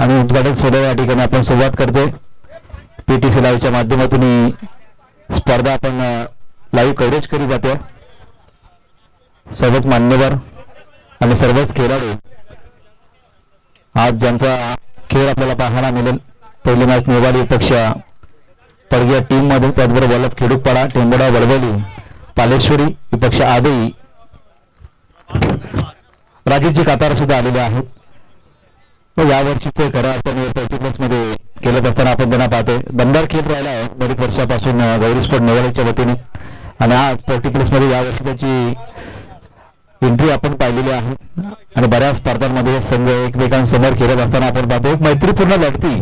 आणि उद्घाटन सोहळा या ठिकाणी आपण सुरुवात करतोय. PTC लाईव्हच्या माध्यमातून ही स्पर्धा आपण लाईव्ह कव्हरेज केली जाते. सर्वच मान्यवर आणि सर्वच खेळाडू आज ज्यांचा खेळ आपल्याला पाहायला मिळेल. पहिली मॅच नेवाडी विपक्ष पडगिया टीम मध्ये, त्याचबरोबर वल्लभ खेडूपाडा, टेंबोडा, वडवली, पालेश्वरी विपक्ष आदई, राजीवजी कातार सुद्धा आलेले आहेत. यावर्षीचे खऱ्या अर्थाने पर्टिक्युलर्स मध्ये केलं असताना आपण त्यांना पाहतोय. दमदार खेळ राहिला आहे बरीच वर्षापासून गौरी स्पोर्ट नेवाडीच्या वतीने, आणि आज पर्टिक्युलर्स मध्ये यावर्षी त्याची एंट्री आपण पाहिलेली आहे. आणि बऱ्याच स्पर्धांमध्ये संघ एकमेकांसमोर खेळत असताना आपण पाहतो. एक मैत्रीपूर्ण लढती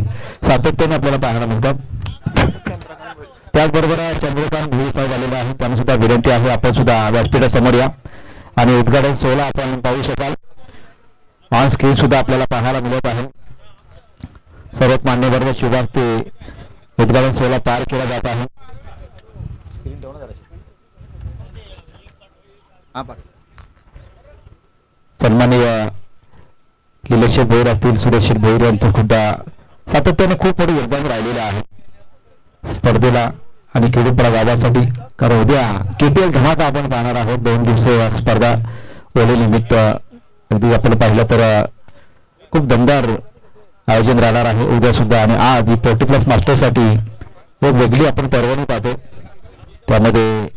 सातत्याने आपल्याला पाहायला मिळतात. त्याचबरोबर चंद्रकांत भोई साहेब आलेला आहे, त्यांना सुद्धा विनंती आहे आपण सुद्धा व्यासपीठासमोर या आणि उद्घाटन सोहळा आपण पाहू शकाल. ऑन स्क्रीन सुद्धा आपल्याला पाहायला मिळत आहे. सर्वात मान्यवर शुभास्ते उद्घाटन सोहळा पार केला जात आहे. सन्माननीय किलेश भोईर असतील, सुरेश भोईर यांचं सुद्धा सातत्याने खूप मोठं योगदान राहिलेलं आहे स्पर्धेला आणि खेडूपाडा गावासाठी. कारण उद्या KPL धमाका आपण पाहणार आहोत. 2 दिवसीय स्पर्धा होळी निमित्त अगदी आपण पाहिलं तर खूप दमदार आयोजन राहणार आहे उद्या सुद्धा. आणि आज ही पर्टिक्युलर मास्टरसाठी एक वेगळी आपण पर्वणी पाहतो. त्यामध्ये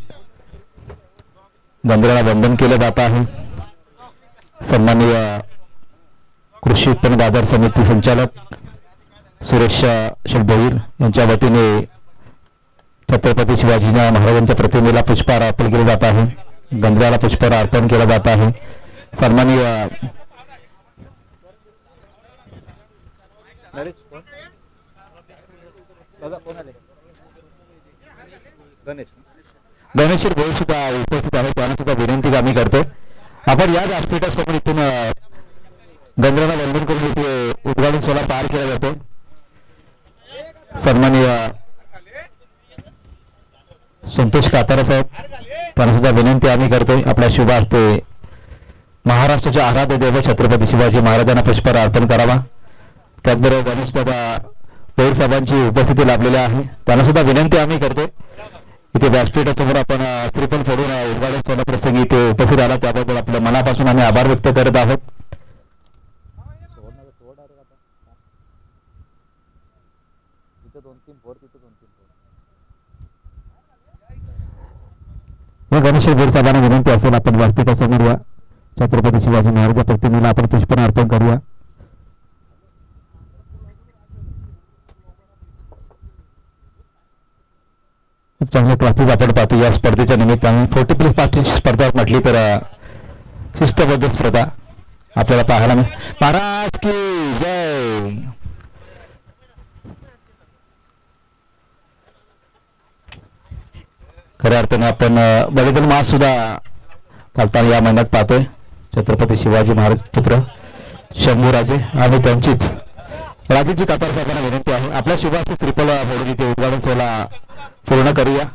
बंदराला वंदन केलं जात आहे. सन्माननीय कृषी उत्पन्न बाजार समिती संचालक सुरेश भोईर यांच्या वतीने छत्रपती शिवाजी महाराजांच्या प्रतिमेला पुष्पहार अर्पण केले जात आहे. गंधराला पुष्पहार अर्पण केला जात आहे. सन्माननीय गणेश भोईर सुद्धा उपस्थित आहे, त्यांना सुद्धा विनंती आम्ही करतो आपण या व्यासपीठासमोर इथून गंधराला वंदन करून इथे उद्घाटन सोहळा पार केला जातो. सन्माननीय संतोष कातारा साहेब, त्यांना सुद्धा विनंती आम्ही करतोय आपल्या शुभ हस्ते महाराष्ट्राचे आराध्य देव छत्रपती शिवाजी महाराजांना पुष्पहार अर्पण करावा. त्याचबरोबर गणेश दादा भोईर साहेबांची उपस्थिती लाभलेली आहे, त्यांना सुद्धा विनंती आम्ही करतोय इथे व्यासपीठासमोर आपण श्रीफळ फोडून उद्घाटन सोहळा प्रसंगी इथे उपस्थित आला त्याबद्दल आपल्या मनापासून आम्ही आभार व्यक्त करत आहोत. गणेश भोईर साहेबांना विनंती असेल आपण व्यासपीठासमोर या छत्रपती शिवाजी महाराज प्रतिमेला आपण पुष्पहार अर्पण करूया. चांगल्या ट्रॉफीज आपण पाहतो या स्पर्धेच्या निमित्ताने. 40+ पाठीची स्पर्धा म्हटली तर शिस्तबद्ध स्पर्धा आपल्याला पाहायला मिळेल. महाराज की जय. खऱ्या अर्थाने आपण बलिदान मास सुद्धा पालताना या महिन्यात पाहतोय. छत्रपती शिवाजी महाराज पुत्र शंभूराजे आणि त्यांचीच राजेजी कातार साहेबांना विनंती आहे आपल्या शुभास्ते श्रीफळ फोडून इथे उद्घाटन सोहळा पूर्ण करूया.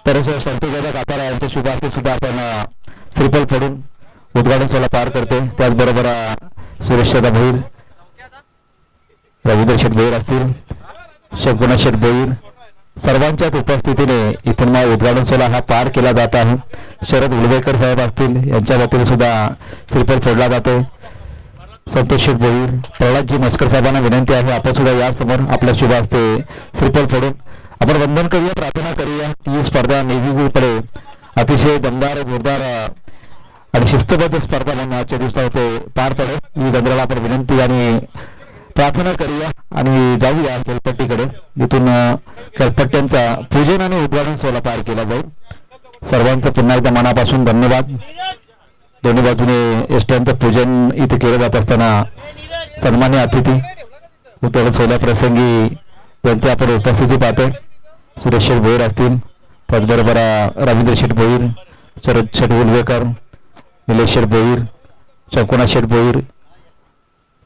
तर संतोष दादा कातारा यांच्या शुभास्ते सुद्धा आपण श्रीफळ फोडून उद्घाटन सोहळा पार करतोय. त्याचबरोबर सुरेश भोईर, रवींद्र शेठ भोईर असतील, शंकुनाथ शेठ भोईर सर्वांच्याच उपस्थितीने इथून मग उद्घाटन सोहळा हा पार केला जात आहे. शरद उलवेकर साहेब असतील, यांच्या वतीने सुद्धा श्रीफळ फोडला जातो. संतोष शेठ भोईर, प्रल्हादजी मस्कर साहेबांना विनंती आहे आपण सुद्धा यासमोर आपल्या शुभ हस्ते श्रीफळ फोडून आपण वंदन करूया, प्रार्थना करूया. ही स्पर्धा निर्विघ्नपणे अतिशय दमदार, जोरदार आणि शिस्तबद्ध स्पर्धा म्हणून आजच्या दिवसात पार पडेल ही गंधराला आपण विनंती आणि प्रार्थना करूया आणि जाऊया खेळपट्टीकडे. जिथून खेळपट्ट्यांचा पूजन आणि उद्घाटन सोहळा पार केला जाईल. सर्वांचं पुन्हा एकदा मनापासून धन्यवाद. दोन्ही बाजूने एसट्यांचं पूजन इथे केलं जात असताना सन्मान्य अतिथी उद्घाटन सोहळ्याप्रसंगी त्यांची आपण उपस्थिती पाहतोय. सुरेश शेठ भोईर असतील, त्याचबरोबर रवींद्र शेठ भोईर, शरद शेठ उलवेकर, निलेश शेठ भोईर, शंकुनाथ शेठ भोईर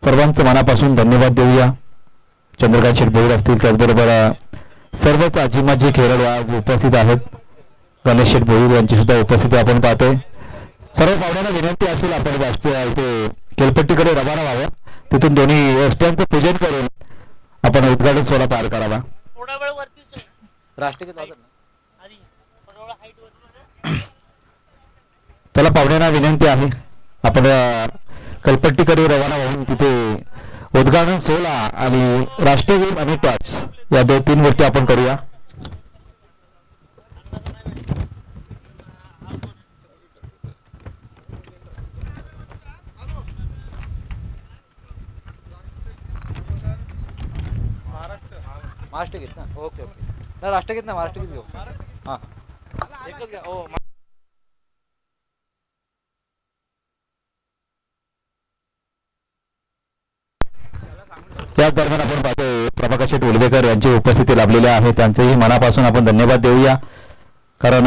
सर्वांचं मनापासून धन्यवाद देऊया. चंद्रकांत शेठ भोईर असतील, त्याचबरोबर सर्वच आजीमाजी खेळाडू आज उपस्थित आहेत. गणेश शेठ भोईर यांची सुद्धा उपस्थिती आपण पाहतोय. सर्व पाहुण्यांना विनंती असेल आपण इथे खेळपट्टीकडे रवाना व्हावं. तिथून दोन्ही रस्त्यांचं पूजन करून आपण उद्घाटन सोहळा पार करावा. थोडा वेळ वरतीच राष्ट्रगीत वाजत ना आधी थोडा वेळ हाईट वर. त्याला पाहुण्यांना विनंती आहे आपण कलपट्टीकडे रवाना होऊन तिथे उद्घाटन सोहळा आणि राष्ट्रगीत आणि टॉच या 2-3 गोष्टी आपण करूया. महाराष्ट्रगीत ना. Okay okay. नाही राष्ट्रगीत ना, महाराष्ट्रगीत घेऊ. हां एकच घ्या. हो त्याच दरम्यान आपण पाहतोय प्रभाकर शेठ उलवेकर यांची उपस्थिती लाभलेली आहे. त्यांचेही मनापासून आपण धन्यवाद देऊया. कारण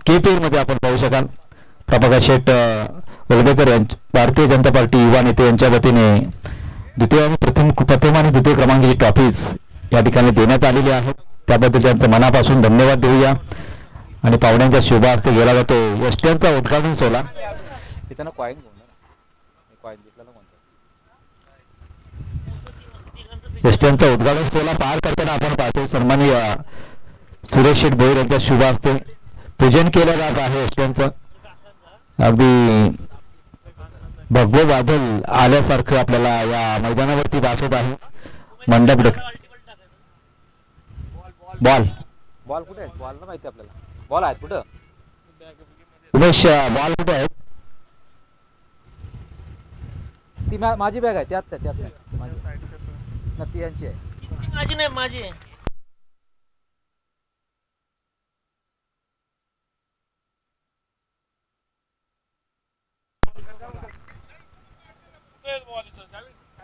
KPR आपण पाहू शकाल प्रभाकर शेठ उलवेकर यांची भारतीय जनता पार्टी युवा नेते यांच्या वतीने द्वितीय आणि प्रथम आणि द्वितीय क्रमांकाची ट्रॉफीज या ठिकाणी देण्यात आलेली आहेत. त्याबद्दल त्यांचं मनापासून धन्यवाद देऊया. आणि पाहुण्यांच्या शुभ हस्ते गेला जातो यष्ट्यांचा उद्घाटन सोहळा. तिथं कॉईन घेऊन कॉईन घेतला म्हणतो. यष्ट्यांचा उद्घाटन सोहळा पार करताना आपण पाहतो सन्माननीय सुरेश शेठ भोईर यांच्या शुभ हस्ते पूजन केलं जात आहे यष्ट्यांचं. अगदी भगवं बादल आल्यासारखं आपल्याला या मैदानावरती भासत आहे. मंडप बॉल बॉल कुठे आहे? बॉल ना माहिती आपल्याला. बॉल आहेत कुठं? उमेश बॉल कुठे आहेत? ती माझी बॅग आहे त्यात ना, ती यांची आहे. माझी नाही, माझी आहे.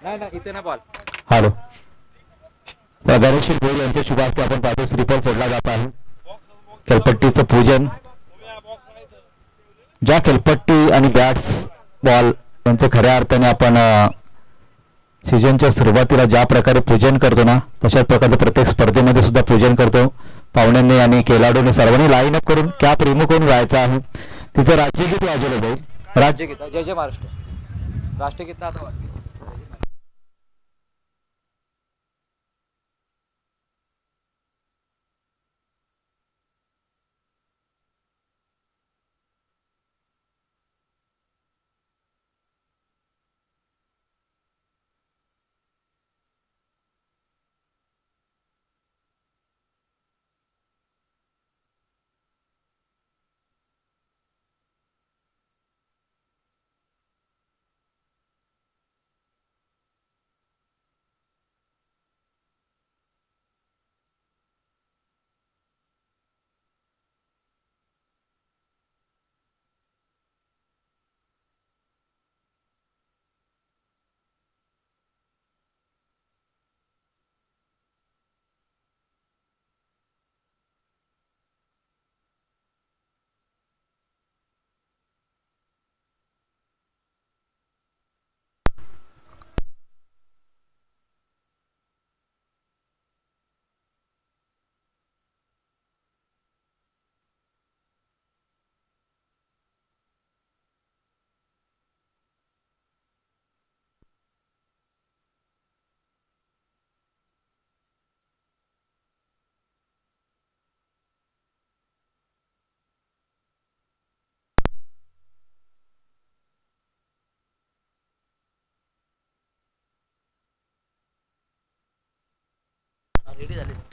नाही इथे ना बॉल. हॅलो गणेश भोईर यांच्या शुभ हस्ते आपण पाहतो श्रीफळ फोडला जात आहे. खेळपट्टीचं पूजन ज्या खेळपट्टी आणि बॅट्स बॉल यांचं खऱ्या अर्थाने आपण सीजनच्या सुरुवातीला ज्या प्रकारे पूजन करतो ना तशाच प्रकारचं प्रत्येक स्पर्धेमध्ये सुद्धा पूजन करतो. पाहुण्यांनी आणि खेळाडूंनी सर्वांनी लाईन अप करून कॅप रिमूव्ह करून जायचं आहे. तिचं राज्यगीत वाजवलं जाईल. राज्यगीत जय जय महाराष्ट्र. राष्ट्रगीत आता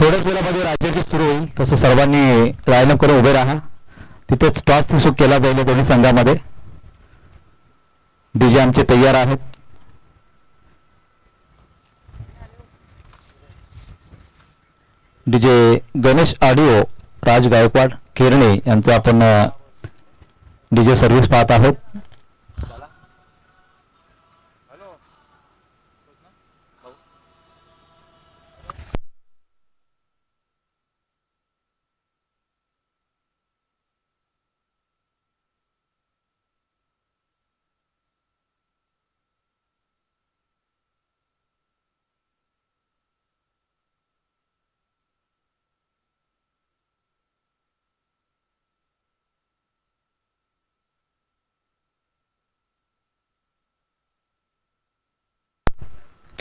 थोड्याच वेळामध्ये राज्यगीत सुरू होईल. तसं सर्वांनी लाईन अप करून उभे राहा. तिथेच टॉस सुरू केला जाईल दोन्ही संघामध्ये. डीजे आमचे तयार आहेत. डीजे गणेश ऑडिओ राज गायकवाड केरणे यांचं आपण डीजे सर्व्हिस पाहत आहोत.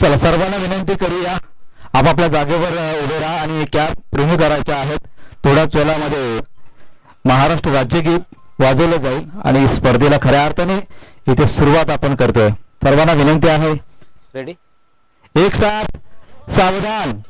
चला सर्वांना विनंती करूया आपापल्या जागेवर उभे राहा आणि कॅप रिमूव्ह करायच्या आहेत. थोड्याच वेळामध्ये महाराष्ट्र राज्यगीत वाजवलं जाईल आणि स्पर्धेला खऱ्या अर्थाने इथे सुरुवात आपण करतोय. सर्वांना विनंती आहे रेडी. एक साथ सावधान.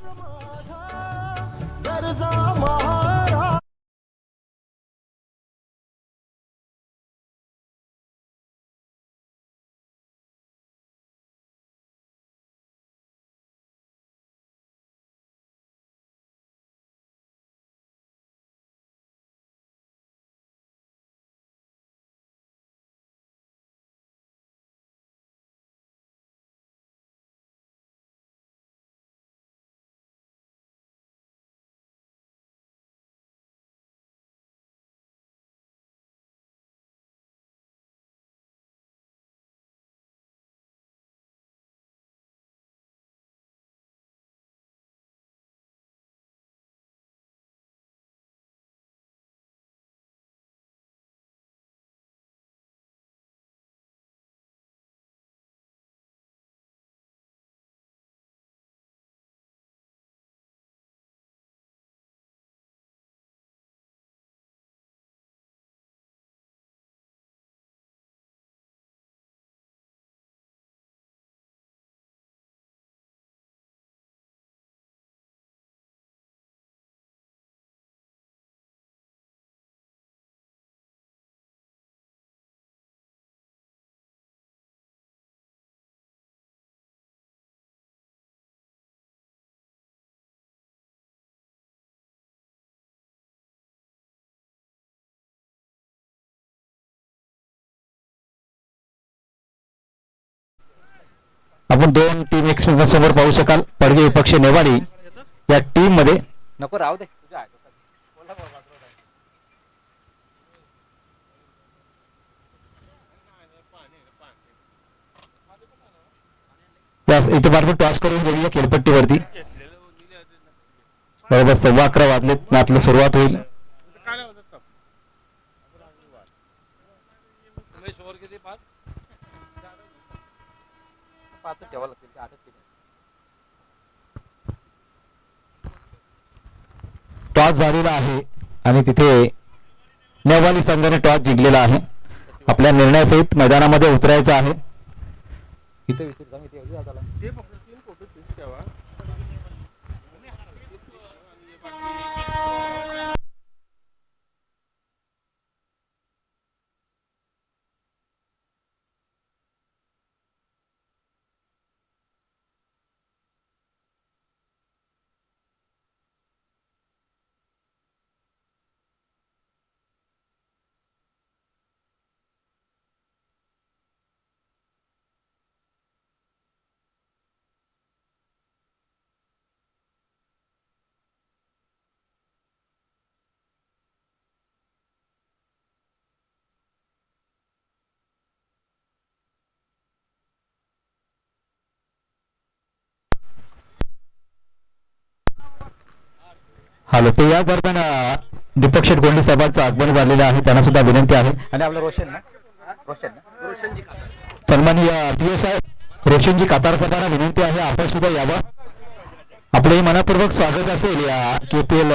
आपण दोन टीम एकमेकांसमोर पाहू शकाल. पडगे विपक्ष नेवाडी या टीम मध्ये नको राहू दे. इथे बरोबर टॉस करून गेलेल्या खेळपट्टीवरती. बरोबर 11:15 वाजलेत मॅचला सुरुवात होईल. टॉस झालेला आहे आणि तिथे नेवाली संघाने टॉस जिंकलेला आहे. आपल्या निर्णयासहित मैदानामध्ये उतरायचं आहे. हॅलो. ते या दरम्यान दीपक शेठ गोंडे साहेबांचं आगमन झालेलं आहे. त्यांना सुद्धा विनंती आहे. आणि आपलं रोशन ना सन्माननीय पीएस साहेब रोशनजी कातार साहेबांना विनंती आहे आपण सुद्धा यावं. आपले मनपूर्वक स्वागत असेल या KPL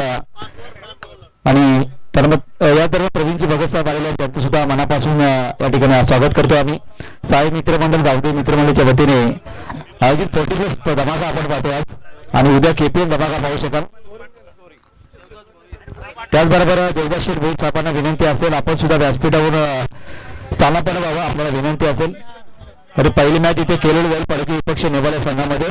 आणि या दरम्यान प्रवीणजी भगत साहेब आलेले आहेत. त्यांचं सुद्धा मनापासून या ठिकाणी स्वागत करतो आम्ही. साई मित्रमंडळ गावदे मित्रमंडळाच्या वतीने आयोजित 40 धमाका आपण पाहतो आज आणि उद्या KPL धमाका पाहू शकाल. त्याचबरोबर देवदास शेठ भोईर साहेबांना विनंती असेल आपण सुद्धा व्यासपीठावर स्थानापन्न व्हावं आपल्याला विनंती असेल. तर पहिली मॅच इथे केलेली जाईल पडकी विपक्ष नेवाले संघामध्ये.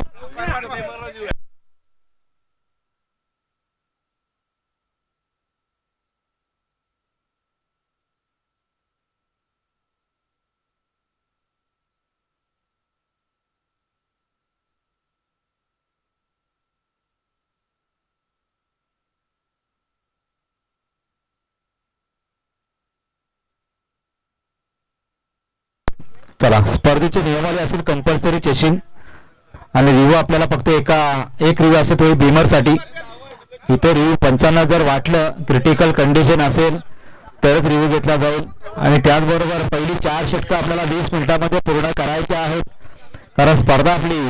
चला स्पर्धेचे नियमावली असेल कंपल्सरी चेसिंग आणि रिव्ह्यू आपल्याला फक्त एक रिव्ह्यू असेल तो बीमरसाठी. इथे रिव्ह्यू पंचांना जर वाटलं क्रिटिकल कंडिशन असेल तरच रिव्ह्यू घेतला जाईल. आणि त्याचबरोबर पहिली 4 षटकं आपल्याला 20 मिनिटांमध्ये पूर्ण करायची आहेत कारण स्पर्धा आपली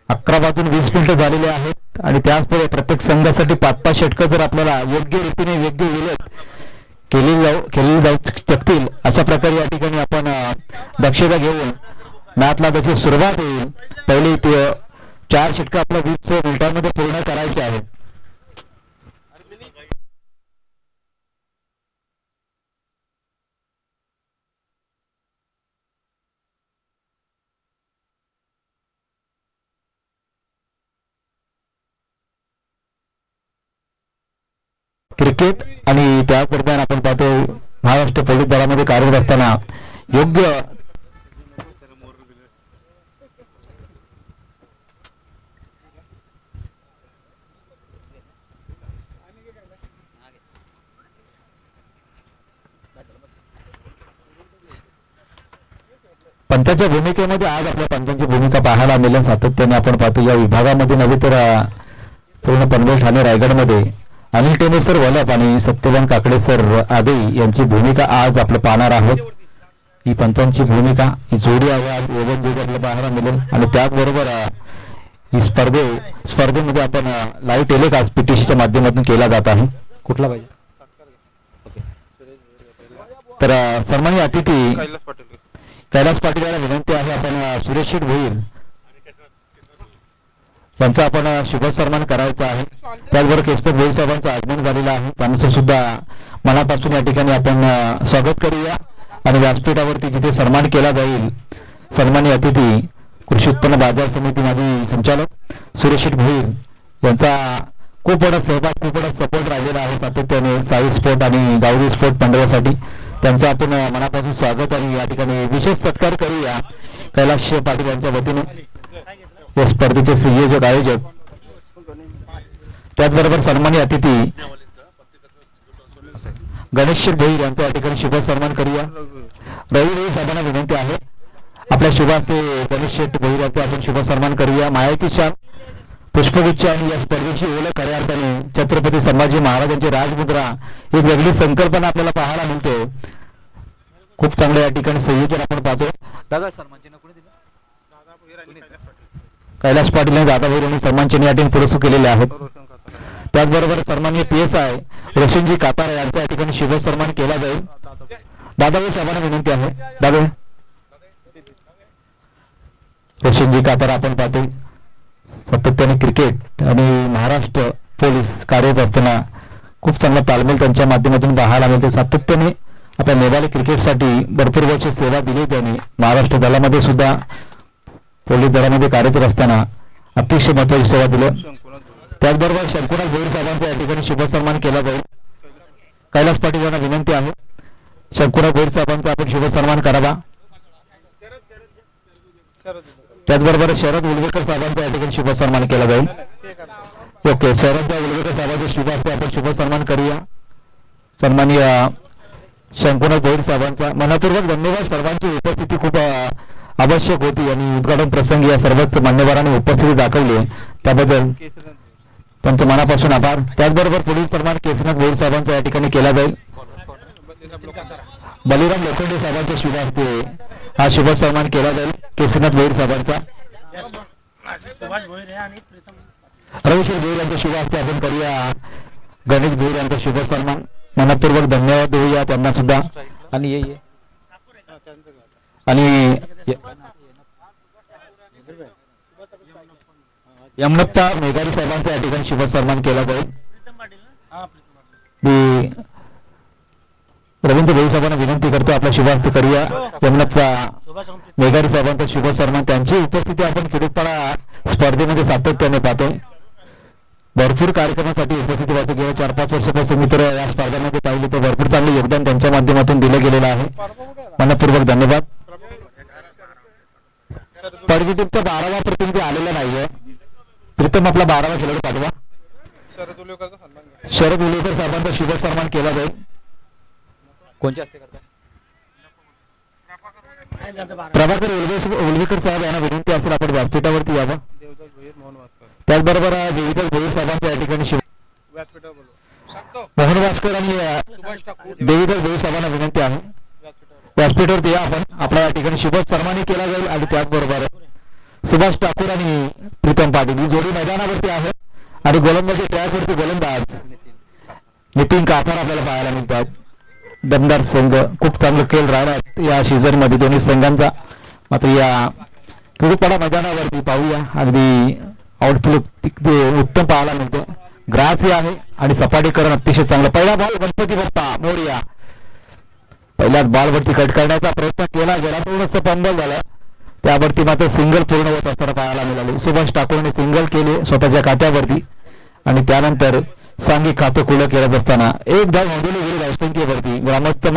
11 वाजून 20 मिनिटं झालेले आहेत आणि त्याचबरोबर प्रत्येक संघासाठी 5-5 षटकं जर आपल्याला योग्य रीतीने योग्य वेळेत केली जाऊ शकतील अशा प्रकारे या ठिकाणी आपण दक्षता घेऊन मॅचला त्याची सुरुवात होईल. पहिली 4 षटकं आपल्या 20 मिनिटांमध्ये पूर्ण करायची आहेत. क्रिकेट आणि त्याच दरम्यान आपण पाहतो महाराष्ट्र पोलीस दलामध्ये कार्यरत असताना योग्य पंचांच्या भूमिकेमध्ये आज आपल्या पंचांची भूमिका पाहायला मिळेल. सातत्याने आपण पाहतो या विभागामध्ये नव्हे तर पूर्ण पनवेल ठाणे रायगडमध्ये अनिल टेने सर वलप आणि सत्यवान काकडे सर आदे यांची भूमिका आज आपलं पाहणार आहोत. ही पंचांची भूमिका ही जोडी आहे आज एवन जोडी आपल्याला पाहायला मिळेल आणि त्याचबरोबर ही स्पर्धेमध्ये आपण लाईव्ह टेलिकास्ट पीटीसीच्या माध्यमातून केला जात आहे. कुठला पाहिजे तर सन्माननीय अतिथी कैलास पाटील यांना विनंती आहे आपण सुरेश शेठ भोईर यांचा आपण शुभ सन्मान करायचा आहे. त्याचबरोबर केशव भोईर साहेबांचं आगमन झालेलं आहे. त्यांचं सुद्धा मनापासून या ठिकाणी आपण स्वागत करूया आणि व्यासपीठावरती जिथे सन्मान केला जाईल सन्माननीय अतिथी कृषी उत्पन्न बाजार समिती माजी संचालक सुरेश शेठ भोईर यांचा खूप मोठा सहभाग खूप मोठा सपोर्ट राहिलेला आहे सातत्याने साई स्पोर्ट आणि गावरी स्पोर्ट मंडळासाठी. त्यांचं आपण मनापासून स्वागत आणि या ठिकाणी विशेष सत्कार करूया कैलास पाटील यांच्या वतीने या स्पर्धेचे संयोजक आयोजक. त्याचबरोबर सन्माननीय अतिथी गणेश भोईर यांचा या ठिकाणी शुभ सन्मान करूया. रवी साहेबांना विनंती आहे आपल्या शुभ हस्ते गणेश भोईर यांचा आपण शुभ सन्मान करूया. मायाती शाल पुष्पगुच्छ आणि या स्पर्धेची ओळख खऱ्या अर्थाने छत्रपती संभाजी महाराजांची राजमुद्रा एक वेगळी संकल्पना आपल्याला पाहायला मिळते. खूप चांगलं या ठिकाणी संयोजन आपण पाहतो. दादा सन्मान चिन्ह कोणी दिलं? कैलास पाटील आणि दादा भोईर यांनी सन्मान चिन्ह या ठिकाणी पुरस्कृत केलेले आहेत. त्याचबरोबर सन्माननीय PSI रोशनजी कातार यांचा या ठिकाणी शुभ सन्मान केला जाईल. दादा भोईर साहेबांना विनंती आहे. दादा रोशनजी कातार आपण पाहतोय सातत्याने क्रिकेट आणि महाराष्ट्र पोलीस कार्यरत असताना खूप चांगला ताळमेळ त्यांच्या माध्यमातून पाहायला मिळतो. सातत्याने आपल्या नेवाले क्रिकेटसाठी भरपूर वर्ष सेवा दिली. त्यांनी महाराष्ट्र दलामध्ये सुद्धा पोलीस दलामध्ये कार्यरत असताना अतिशय महत्वाची सेवा दिली. त्याचबरोबर शंकुनाथ भोईर साहेबांचा या ठिकाणी शुभ सन्मान केला जाईल. कैलास पाटील यांना विनंती आहे शंकुनाथ भोईर साहेबांचा आपण शुभ सन्मान करावा. त्याचबरोबर शरद उलवेकर साहेबांचा या ठिकाणी शुभ सन्मान केला जाईल. ओके शरद उलवेकर साहेबांचा शुभ हस्ते आपण शुभ सन्मान करूया. सन्माननीय शंकुनाथ भोईर साहेबांचा मनपूर्वक धन्यवाद. सर्वांची उपस्थिती खूप आवश्यक होती आणि उद्घाटन प्रसंगी या सर्वच मान्यवरांनी उपस्थिती दाखवली त्याबद्दल त्यांचं मनापासून आभार. त्याचबरोबर पोलीस सन्मान केशवनाथ भोईर साहेबांचा या ठिकाणी केला जाईल. बलिराम लोखंडे साहेबांच्या शुभ हस्ते हा शुभ सन्मान केला जाईल. केशवनाथ भोईर साहेबांचा रविशेर भोईर यांच्या शुभ हस्ते आपण करूया. गणेश भोईर यांचा शुभ सन्मान मनपूर्वक धन्यवाद देऊया त्यांना सुद्धा. आणि यमनप्पा मेघारी साहेबांचा या ठिकाणी शुभ सन्मान केला जाईल. मी रवींद्र भोईर साहेबांना विनंती करतो आपला शुभ हस्ते करूया. यमनप्पा मेघारी साहेबांचा शुभ सन्मान. त्यांची उपस्थिती आपण किडूतपाडा स्पर्धेमध्ये सातत्याने पाहतोय. भरपूर कार्यक्रमासाठी उपस्थिती पाहतो. गेल्या 4-5 वर्षापासून मी तर या स्पर्धांमध्ये पाहिले तर भरपूर चांगले योगदान त्यांच्या माध्यमातून दिलं गेलेलं आहे. मनपूर्वक धन्यवाद. परगिटीचा 12वा प्रतिनिधी आलेला नाहीये. प्रीतम आपला 12वा खेळाडू पाठवा. शरद उलेकर साहेबांचा शुभ सन्मान केला जाईल. कोणत्या हस्ते करता? प्रभाकर उलवेकर साहेब यांना विनंती असेल आपण व्यासपीठावरती यावं. त्याचबरोबर देवीदास भोईर साहेबांच्या या ठिकाणी मोहन वास्कर आणि देवीदास भोईर साहेबांना विनंती आहे व्यासपीठावरती या आपण आपल्या या ठिकाणी शुभ सन्मानित केला जाईल. आणि त्याचबरोबर सुभाष ठाकूर आणि प्रीतम पाटील ही जोडी मैदानावरती आहे आणि गोलंदाजी ट्रॅकवरती गोलंदाज नितीन कापर आपल्याला पाहायला मिळतात. दमदार संघ खूप चांगलं खेळ राहिला या सीझन मध्ये दोन्ही संघांचा. मात्र या खेळूपाडा मैदानावरती पाहूया अगदी आउटफिट उत्तम पाहायला मिळते. ग्रासी आहे आणि सपाटीकरण अतिशय चांगलं. पहिला बॉल गणपती बाप्पा मोरया पहिल्याच बॉलवरती कट करण्याचा प्रयत्न केला गेला, थोडंसं पंबल झालं. त्यावरती मात्र सिंगल पूर्ण होत असताना पाहायला मिळाले. सुभाष ठाकूरने सिंगल केले स्वतःच्या खात्यावरती आणि त्यानंतर सांघिक खातं खुलं केलं असताना एक धाव नोंदवली गेली धावसंख्येवरती. ग्रामस्थ